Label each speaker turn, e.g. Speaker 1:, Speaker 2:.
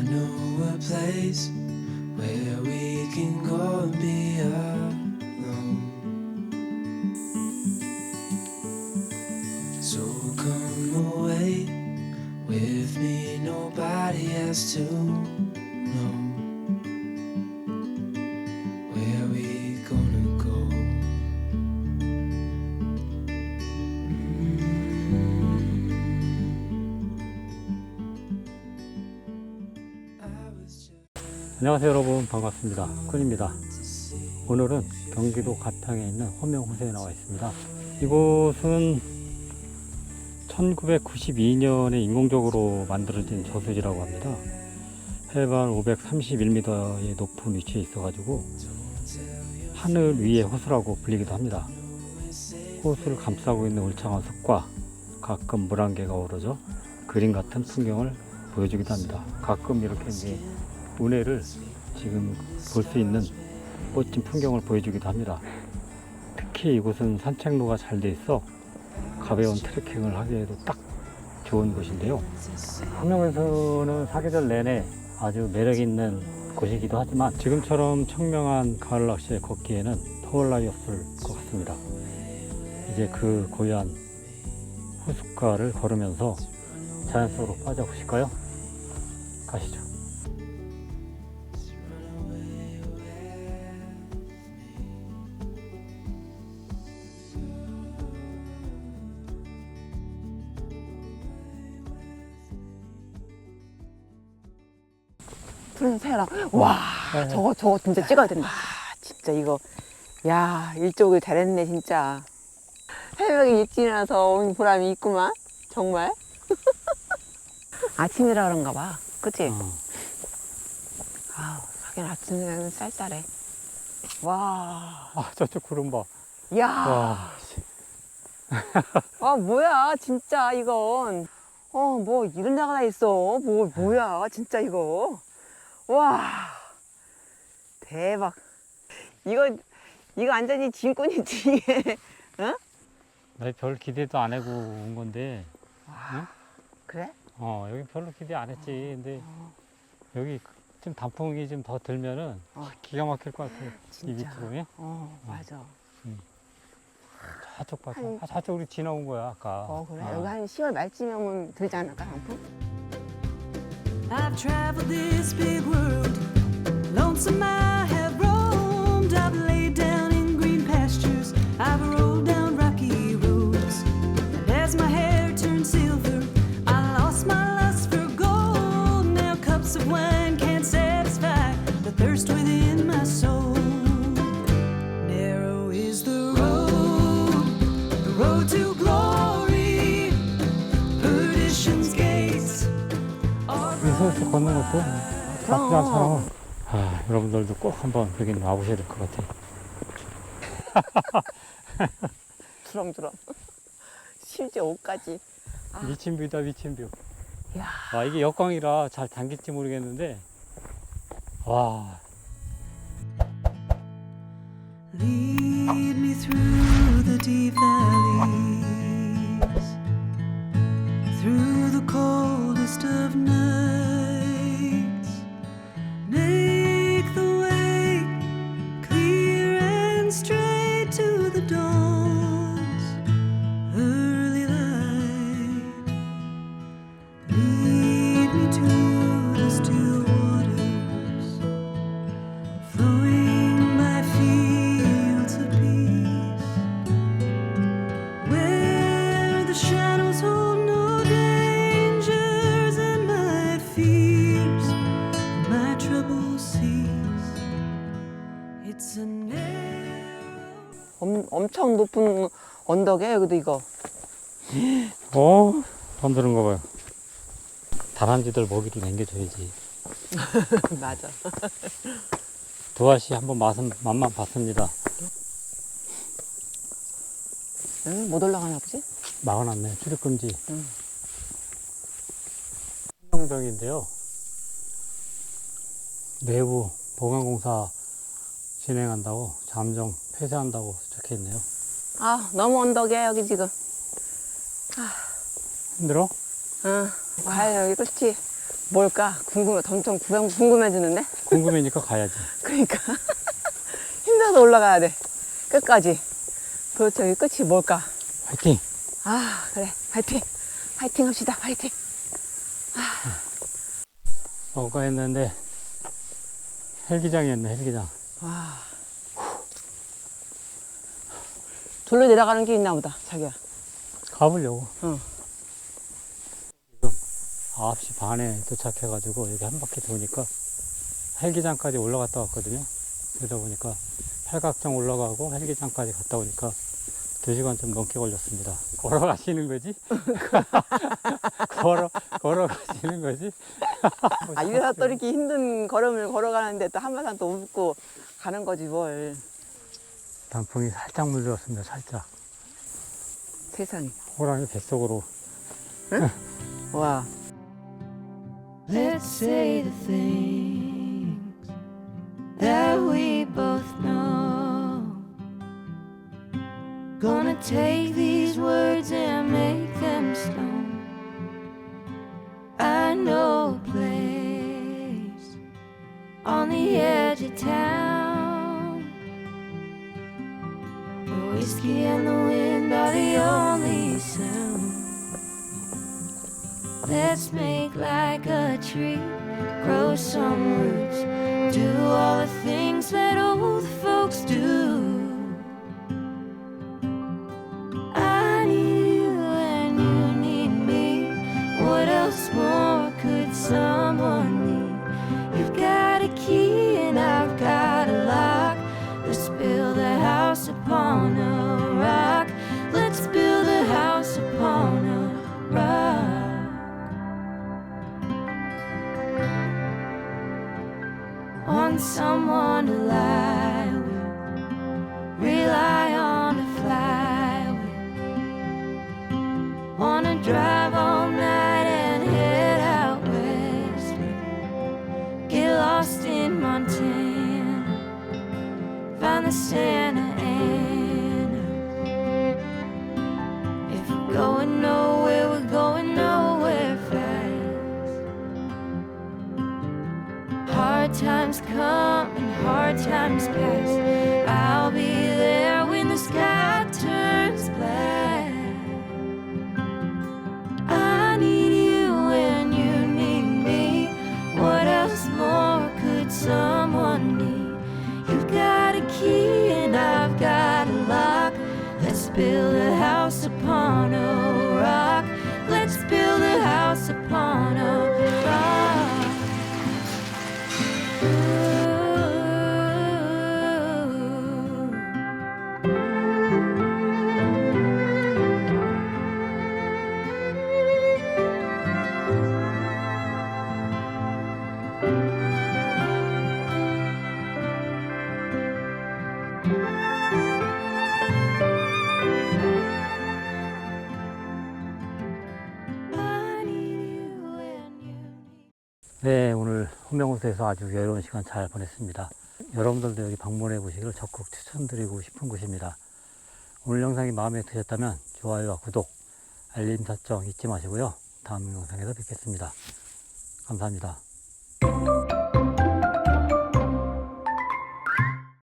Speaker 1: know a place where we can go and be alone. So come away with me, nobody has to know where we gonna go.
Speaker 2: 안녕하세요 여러분, 반갑습니다. 꾼입니다. 오늘은 경기도 가평에 있는 호명호수에 나와 있습니다. 이곳은 1992년에 인공적으로 만들어진 저수지라고 합니다. 해발 531m의 높은 위치에 있어 가지고 하늘 위의 호수라고 불리기도 합니다. 호수를 감싸고 있는 울창한 숲과 가끔 물안개가 오르져 그림 같은 풍경을 보여주기도 합니다. 가끔 이렇게 이제 운해를 지금 볼 수 있는 멋진 풍경을 보여주기도 합니다. 특히 이곳은 산책로가 잘 돼 있어 가벼운 트레킹을 하기에도 딱 좋은 곳인데요. 호명에서는 사계절 내내 아주 매력 있는 곳이기도 하지만 지금처럼 청명한 가을 날씨에 걷기에는 더울 나위 없을 것 같습니다. 이제 그 고요한 호숫가를 걸으면서 자연 속으로 빠져보실까요? 가시죠.
Speaker 3: 푸른 새랑 와 저거 진짜 찍어야 된다. 진짜 이거 야 일쪽을 잘했네 진짜. 새벽에 일찍 일어나서 온 보람이 있구만 정말. 아침이라 그런가 봐 그치? 아우 하긴 아침에는 쌀쌀해. 와
Speaker 2: 저쪽 구름 봐.
Speaker 3: 야.
Speaker 2: 와.
Speaker 3: 아 뭐야 진짜 이건. 뭐 이런 데가 다 있어. 뭐야 진짜 이거. 와 대박. 이거 완전히 진꾼이지 이게. 응?
Speaker 2: 나 별 기대도 안 하고 온 건데. 응?
Speaker 3: 그래?
Speaker 2: 여기 별로 기대 안 했지. 근데 여기 좀 단풍이 좀 더 들면은 기가 막힐 것 같아. 이
Speaker 3: 진짜.
Speaker 2: 밑으로.
Speaker 3: 맞아.
Speaker 2: 저쪽 봐. 저쪽으로 지나온 거야 아까.
Speaker 3: 그래? 여기 한 10월 말쯤이면 들지 않을까 단풍?
Speaker 4: I've traveled this big world, lonesome I have roamed. I've laid down in green pastures, I've rolled down rocky roads. And as my hair turned silver, I lost my lust for gold. Now cups of wine can't satisfy the thirst within my soul. Narrow is the road to glory, perdition's gates.
Speaker 2: 서울서 걷는 것도 나쁘지 않잖아. 여러분들도 꼭 한번 여기 와보셔야 될 것 같아.
Speaker 3: 두럼두럼. 심지어 옷까지.
Speaker 2: 미친 뷰다 미친 뷰.
Speaker 3: 야.
Speaker 2: 이게 역광이라 잘 담길지 모르겠는데 와.
Speaker 4: Lead me through the deep valleys, through the coldest of nights. Make the way clear and straight to the dawn's early light. Lead me to the still waters, flowing by fields of peace, where the shadows hold no dangers, and my fears and my troubles cease. It's a narrow.
Speaker 3: 엄청 높은 언덕에 여기도 이거.
Speaker 2: 만드는 거 봐요. 다람쥐들 먹이를 남겨줘야지.
Speaker 3: 맞아.
Speaker 2: 도아씨 한번 맛만 봤습니다.
Speaker 3: 못 올라가나 보지?
Speaker 2: 막아놨네. 출입금지.
Speaker 3: 응.
Speaker 2: 호명정인데요. 내부 보강공사 진행한다고, 잠정 폐쇄한다고 적혀 있네요.
Speaker 3: 너무 언덕이야 여기 지금.
Speaker 2: 힘들어?
Speaker 3: 과연 여기 끝이 뭘까? 점점 궁금해지는데?
Speaker 2: 궁금해니까 가야지.
Speaker 3: 그러니까. 힘들어서 올라가야 돼. 끝까지. 도대체 여기 끝이 뭘까?
Speaker 2: 화이팅!
Speaker 3: 아, 그래. 화이팅! 화이팅 합시다. 화이팅!
Speaker 2: 어가했는데 헬기장이었네, 헬기장.
Speaker 3: 와. 둘로 내려가는 게 있나 보다, 자기야.
Speaker 2: 가보려고.
Speaker 3: 응.
Speaker 2: 9시 반에 도착해가지고 여기 한 바퀴 도니까 헬기장까지 올라갔다 왔거든요. 그러다 보니까 팔각정 올라가고 헬기장까지 갔다 오니까 2시간 좀 넘게 걸렸습니다. 걸어가시는 거지? 걸어가시는 거지?
Speaker 3: 아, 이래서 또 이렇게 힘든 걸음을 걸어가는데 또 한바탕 또 웃고 가는 거지, 뭘.
Speaker 2: 단풍이 살짝 물들었습니다, 살짝.
Speaker 3: 세상에.
Speaker 2: 호랑이 뱃속으로.
Speaker 3: 와.
Speaker 4: Let's say the things that we both know. Gonna take these words and make them stone. I know a place on the edge of town. The whiskey and the wind are the only sound. Let's make like a tree, grow some roots, do all the things that old folks do. I need you and you need me. What else more could someone need? You've got a key and I've got a lock. Let's build a house upon a rock. Let's build a house upon a rock. Want someone to lie with, rely on to fly with. Wanna drive all night and head out west with. Get lost in Montana, find the Santa Ana. If we're going nowhere, we're going nowhere fast. Hard times come and hard times pass. I'll be there when the sky turns black. I need you and you need me. What else more could someone need? You've got a key and I've got a lock. Let's build a house upon a rock. Let's build a house upon a rock.
Speaker 2: 네, 오늘 호명호수에서 아주 여유로운 시간 잘 보냈습니다. 여러분들도 여기 방문해 보시기를 적극 추천드리고 싶은 곳입니다. 오늘 영상이 마음에 드셨다면 좋아요와 구독, 알림 설정 잊지 마시고요. 다음 영상에서 뵙겠습니다. 감사합니다.